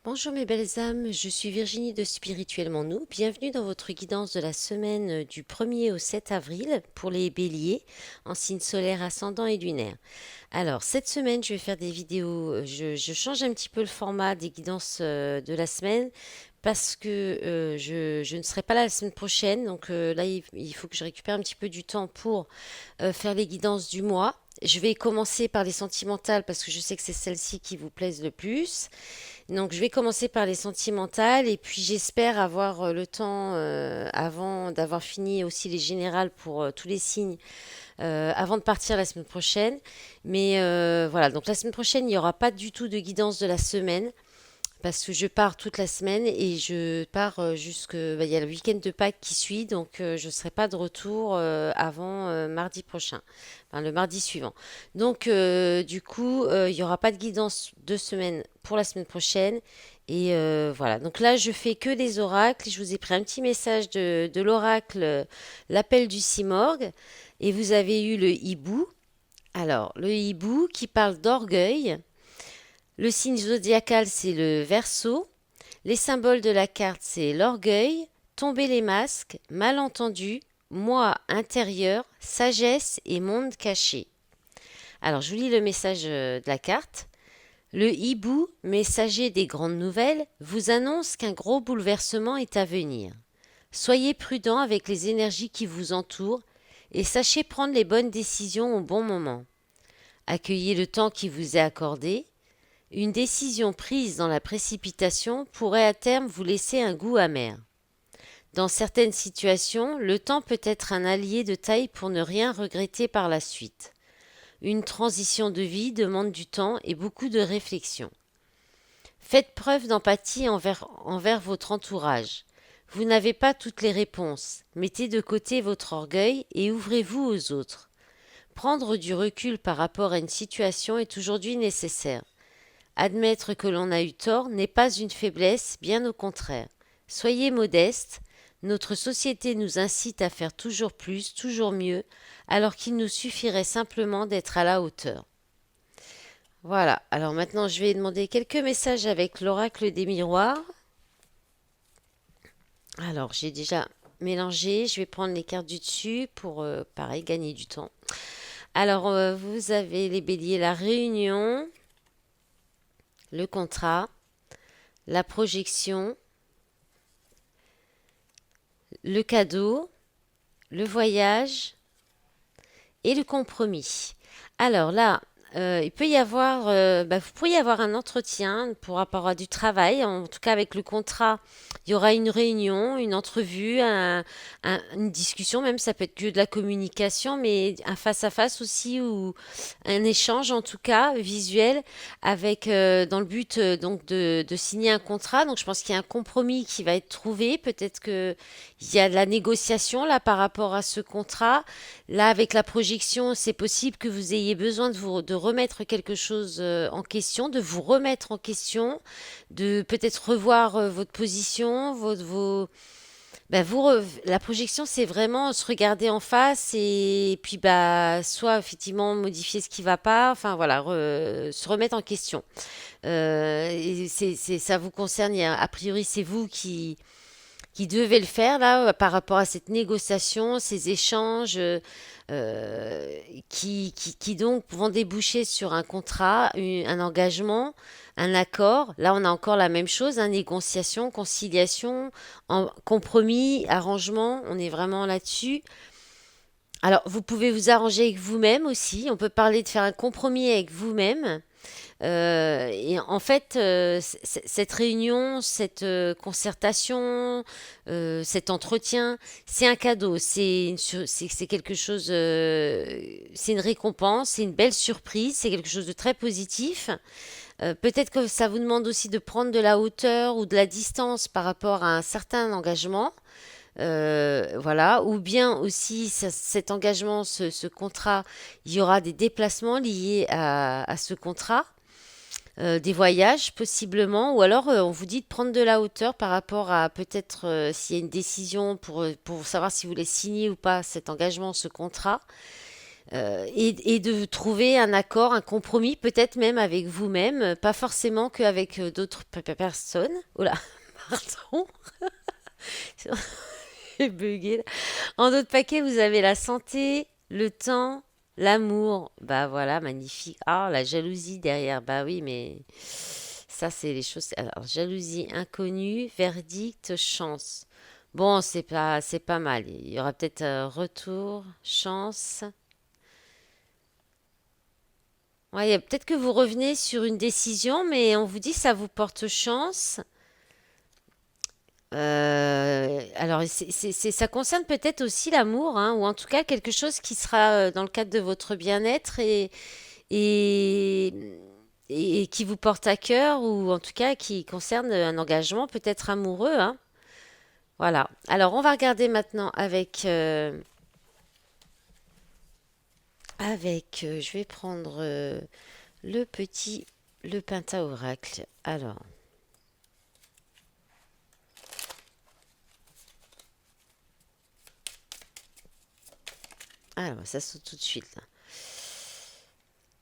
Bonjour mes belles âmes, je suis Virginie de Spirituellement Nous. Bienvenue dans votre guidance de la semaine du 1er au 7 avril pour les béliers en signe solaire ascendant et lunaire. Alors cette semaine je vais faire des vidéos, je change un petit peu le format des guidances de la semaine parce que je ne serai pas là la semaine prochaine. Donc là il faut que je récupère un petit peu du temps pour faire les guidances du mois. Je vais commencer par les sentimentales parce que je sais que c'est celles-ci qui vous plaisent le plus. Donc je vais commencer par les sentimentales et puis j'espère avoir le temps avant d'avoir fini aussi les générales pour tous les signes avant de partir la semaine prochaine. Mais voilà, donc la semaine prochaine il n'y aura pas du tout de guidance de la semaine parce que je pars toute la semaine et je pars jusque il y a le week-end de Pâques qui suit, donc je ne serai pas de retour avant mardi prochain, enfin le mardi suivant. Donc du coup, il n'y aura pas de guidance de semaine pour la semaine prochaine. Et voilà, donc là je fais que des oracles. Je vous ai pris un petit message de l'oracle, l'appel du Simorgue, et vous avez eu le hibou. Alors, le hibou qui parle d'orgueil. Le signe zodiacal, c'est le Verseau. Les symboles de la carte, c'est l'orgueil, tomber les masques, malentendu, moi intérieur, sagesse et monde caché. Alors, je vous lis le message de la carte. Le hibou, messager des grandes nouvelles, vous annonce qu'un gros bouleversement est à venir. Soyez prudent avec les énergies qui vous entourent et sachez prendre les bonnes décisions au bon moment. Accueillez le temps qui vous est accordé. Une décision prise dans la précipitation pourrait à terme vous laisser un goût amer. Dans certaines situations, le temps peut être un allié de taille pour ne rien regretter par la suite. Une transition de vie demande du temps et beaucoup de réflexion. Faites preuve d'empathie envers votre entourage. Vous n'avez pas toutes les réponses. Mettez de côté votre orgueil et ouvrez-vous aux autres. Prendre du recul par rapport à une situation est aujourd'hui nécessaire. Admettre que l'on a eu tort n'est pas une faiblesse, bien au contraire. Soyez modeste, notre société nous incite à faire toujours plus, toujours mieux, alors qu'il nous suffirait simplement d'être à la hauteur. Voilà, alors maintenant je vais demander quelques messages avec l'oracle des miroirs. Alors j'ai déjà mélangé, je vais prendre les cartes du dessus pour, pareil, gagner du temps. Alors vous avez les béliers, la réunion, le contrat, la projection, le cadeau, le voyage et le compromis. Alors là, il peut y avoir, vous pourriez avoir un entretien pour rapport à du travail. En tout cas, avec le contrat, il y aura une réunion, une entrevue, une discussion, même ça peut être que de la communication, mais un face-à-face aussi ou un échange en tout cas visuel avec dans le but donc de signer un contrat. Donc je pense qu'il y a un compromis qui va être trouvé. Peut-être que il y a de la négociation là par rapport à ce contrat. Là, avec la projection, c'est possible que vous ayez besoin de remettre quelque chose en question, de vous remettre en question, de peut-être revoir votre position, la projection, c'est vraiment se regarder en face et puis soit effectivement modifier ce qui va pas, enfin voilà, se remettre en question. Et ça vous concerne, a priori, c'est vous qui devait le faire là par rapport à cette négociation, ces échanges qui donc vont déboucher sur un contrat, un engagement, un accord. Là, on a encore la même chose, hein, négociation, conciliation, compromis, arrangement. On est vraiment là-dessus. Alors, vous pouvez vous arranger avec vous-même aussi. On peut parler de faire un compromis avec vous-même. Et en fait, cette réunion, cette concertation, cet entretien, c'est un cadeau, c'est quelque chose, c'est une récompense, c'est une belle surprise, c'est quelque chose de très positif. Peut-être que ça vous demande aussi de prendre de la hauteur ou de la distance par rapport à un certain engagement. Voilà, ou bien aussi cet engagement, ce contrat, il y aura des déplacements liés à ce contrat, des voyages possiblement, ou alors on vous dit de prendre de la hauteur par rapport à peut-être s'il y a une décision pour savoir si vous voulez signer ou pas cet engagement, ce contrat. et de trouver un accord, un compromis, peut-être même avec vous-même, pas forcément qu'avec d'autres personnes. Oh là, pardon, j'ai bugué là. En d'autres paquets, vous avez la santé, le temps, l'amour. Bah voilà, magnifique. Ah, la jalousie derrière. Bah oui, mais ça, c'est les choses. Alors, jalousie inconnue, verdict, chance. Bon, c'est pas mal. Il y aura peut-être un retour, chance. Ouais, peut-être que vous revenez sur une décision, mais on vous dit ça vous porte chance. Alors, ça concerne peut-être aussi l'amour, hein, ou en tout cas quelque chose qui sera dans le cadre de votre bien-être et, et qui vous porte à cœur, ou en tout cas qui concerne un engagement peut-être amoureux, hein. Voilà. Alors, on va regarder maintenant je vais prendre le petit, le Pentaoracle. Alors, ça saute tout de suite là.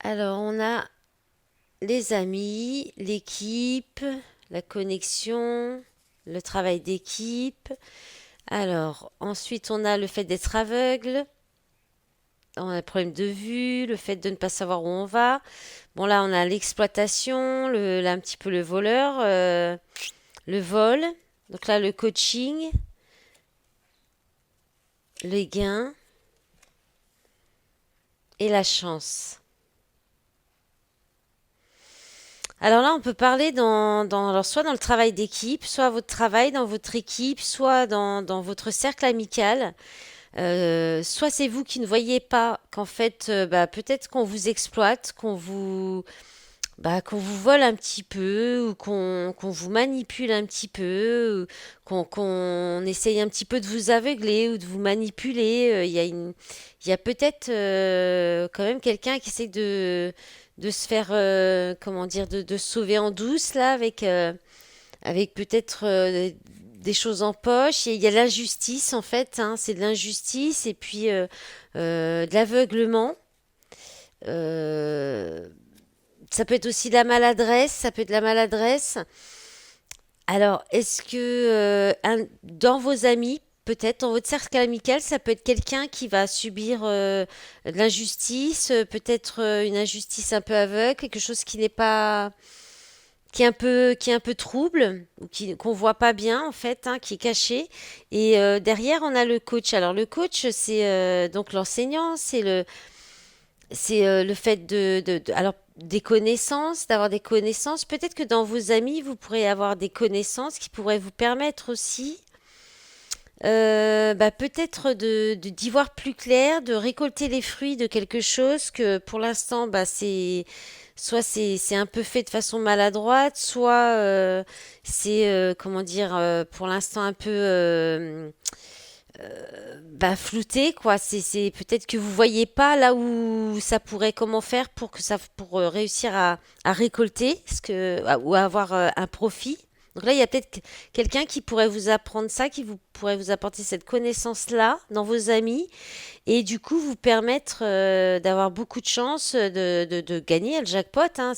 Alors, on a les amis, l'équipe, la connexion, le travail d'équipe. Alors, ensuite, on a le fait d'être aveugle, on a le problème de vue, le fait de ne pas savoir où on va. Bon, là, on a l'exploitation, là, un petit peu le voleur, le vol. Donc là, le coaching, les gains et la chance. Alors là, on peut parler alors soit dans le travail d'équipe, soit votre travail dans votre équipe, soit dans votre cercle amical. Soit c'est vous qui ne voyez pas qu'en fait, bah, peut-être qu'on vous exploite, qu'on vous vole un petit peu, ou qu'on vous manipule un petit peu, ou qu'on essaye un petit peu de vous aveugler ou de vous manipuler. Il y a peut-être quand même quelqu'un qui essaie de se faire, comment dire, de se sauver en douce là, avec peut-être des choses en poche. Il y a l'injustice en fait, hein, c'est de l'injustice et puis de l'aveuglement. Euh, Ça peut être aussi de la maladresse, ça peut être de la maladresse. Alors, est-ce que dans vos amis, peut-être dans votre cercle amical, ça peut être quelqu'un qui va subir de l'injustice, peut-être une injustice un peu aveugle, quelque chose qui n'est pas, qui est un peu trouble, ou qu'on voit pas bien en fait, hein, qui est caché. Et derrière, on a le coach. Alors, le coach, c'est donc l'enseignant, c'est le fait alors des connaissances, d'avoir des connaissances. Peut-être que dans vos amis, vous pourrez avoir des connaissances qui pourraient vous permettre aussi, bah, peut-être d'y voir plus clair, de récolter les fruits de quelque chose que pour l'instant, bah, soit c'est un peu fait de façon maladroite, soit c'est comment dire, pour l'instant un peu bah, flouté, quoi. C'est peut-être que vous voyez pas là où ça pourrait, comment faire pour pour réussir à récolter ou à avoir un profit. Donc là, il y a peut-être quelqu'un qui pourrait vous apprendre ça, pourrait vous apporter cette connaissance-là dans vos amis et du coup vous permettre d'avoir beaucoup de chance de gagner le jackpot, hein.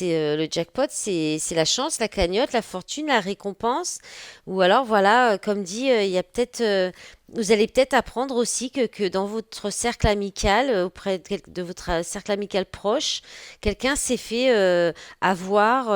Le jackpot, c'est la chance, la cagnotte, la fortune, la récompense. Ou alors voilà, comme dit, il y a peut-être, vous allez peut-être apprendre aussi que dans votre cercle amical, auprès de votre cercle amical proche, quelqu'un s'est fait avoir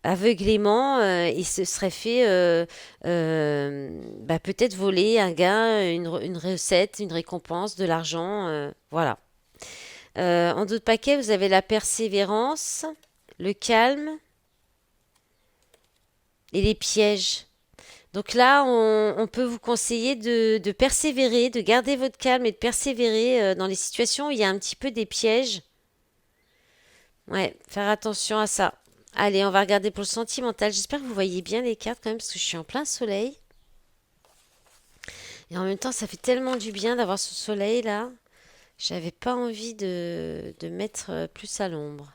aveuglément et se serait fait bah, peut-être voler un gain, une recette, une récompense, de l'argent, voilà. En d'autres paquets, vous avez la persévérance, le calme et les pièges. Donc là, on peut vous conseiller de persévérer, de garder votre calme et de persévérer dans les situations où il y a un petit peu des pièges. Ouais, faire attention à ça. Allez, on va regarder pour le sentimental. J'espère que vous voyez bien les cartes quand même, parce que je suis en plein soleil. Et en même temps, ça fait tellement du bien d'avoir ce soleil là. J'avais pas envie de mettre plus à l'ombre.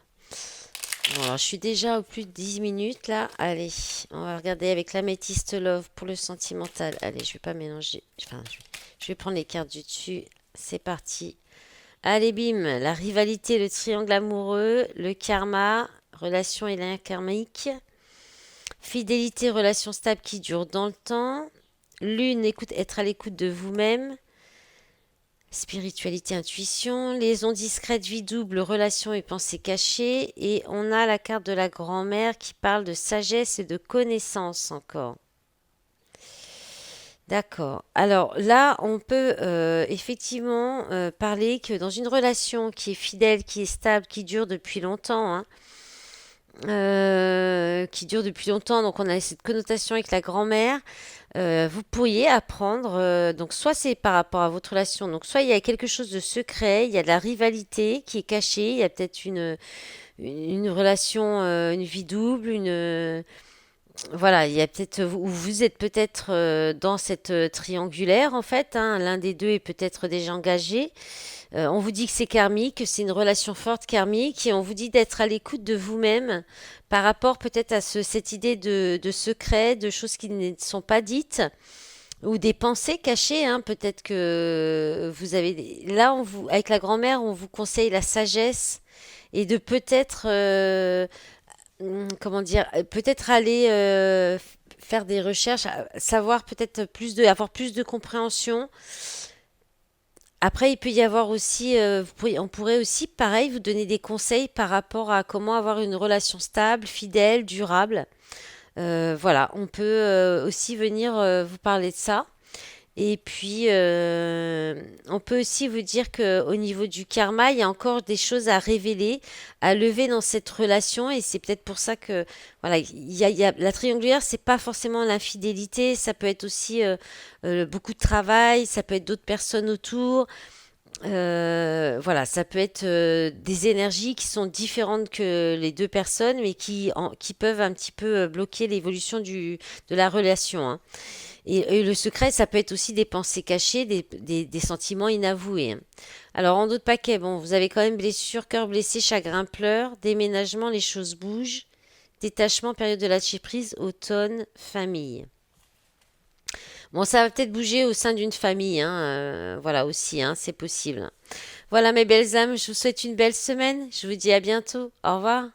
Bon, alors je suis déjà au plus de 10 minutes là. Allez, on va regarder avec l'améthyste love pour le sentimental. Allez, je vais pas mélanger. Enfin, je vais prendre les cartes du dessus. C'est parti. Allez, bim, la rivalité, le triangle amoureux, le karma, relation et lien karmique, fidélité, relation stable qui dure dans le temps, lune, écoute, être à l'écoute de vous-même, spiritualité, intuition, liaison discrète, vie double, relation et pensée cachée, et on a la carte de la grand-mère qui parle de sagesse et de connaissance encore. D'accord. Alors là, on peut effectivement parler que dans une relation qui est fidèle, qui est stable, qui dure depuis longtemps, hein, donc on a cette connotation avec la grand-mère, vous pourriez apprendre, donc soit c'est par rapport à votre relation, donc soit il y a quelque chose de secret, il y a de la rivalité qui est cachée, il y a peut-être une relation, une vie double, voilà, il y a peut-être, où vous êtes peut-être dans cette triangulaire en fait, hein, l'un des deux est peut-être déjà engagé. On vous dit que c'est karmique, que c'est une relation forte karmique, et on vous dit d'être à l'écoute de vous-même par rapport peut-être à cette idée de secret, de choses qui ne sont pas dites, ou des pensées cachées, hein. Peut-être que vous avez là, avec la grand-mère, on vous conseille la sagesse et de peut-être comment dire, peut-être aller faire des recherches, savoir peut-être avoir plus de compréhension. Après, il peut y avoir aussi, on pourrait aussi, pareil, vous donner des conseils par rapport à comment avoir une relation stable, fidèle, durable. Voilà, on peut aussi venir vous parler de ça. Et puis, on peut aussi vous dire que au niveau du karma, il y a encore des choses à révéler, à lever dans cette relation. Et c'est peut-être pour ça que, voilà, la triangulaire, c'est pas forcément l'infidélité. Ça peut être aussi beaucoup de travail. Ça peut être d'autres personnes autour. Voilà, ça peut être des énergies qui sont différentes que les deux personnes, mais qui peuvent un petit peu bloquer l'évolution de la relation, hein. Et le secret, ça peut être aussi des pensées cachées, des sentiments inavoués, hein. Alors, en d'autres paquets, bon, vous avez quand même blessure, cœur blessé, chagrin, pleurs, déménagement, les choses bougent, détachement, période de lâcher prise, automne, famille. Bon, ça va peut-être bouger au sein d'une famille, hein, voilà aussi, hein, c'est possible. Voilà mes belles âmes, je vous souhaite une belle semaine, je vous dis à bientôt, au revoir.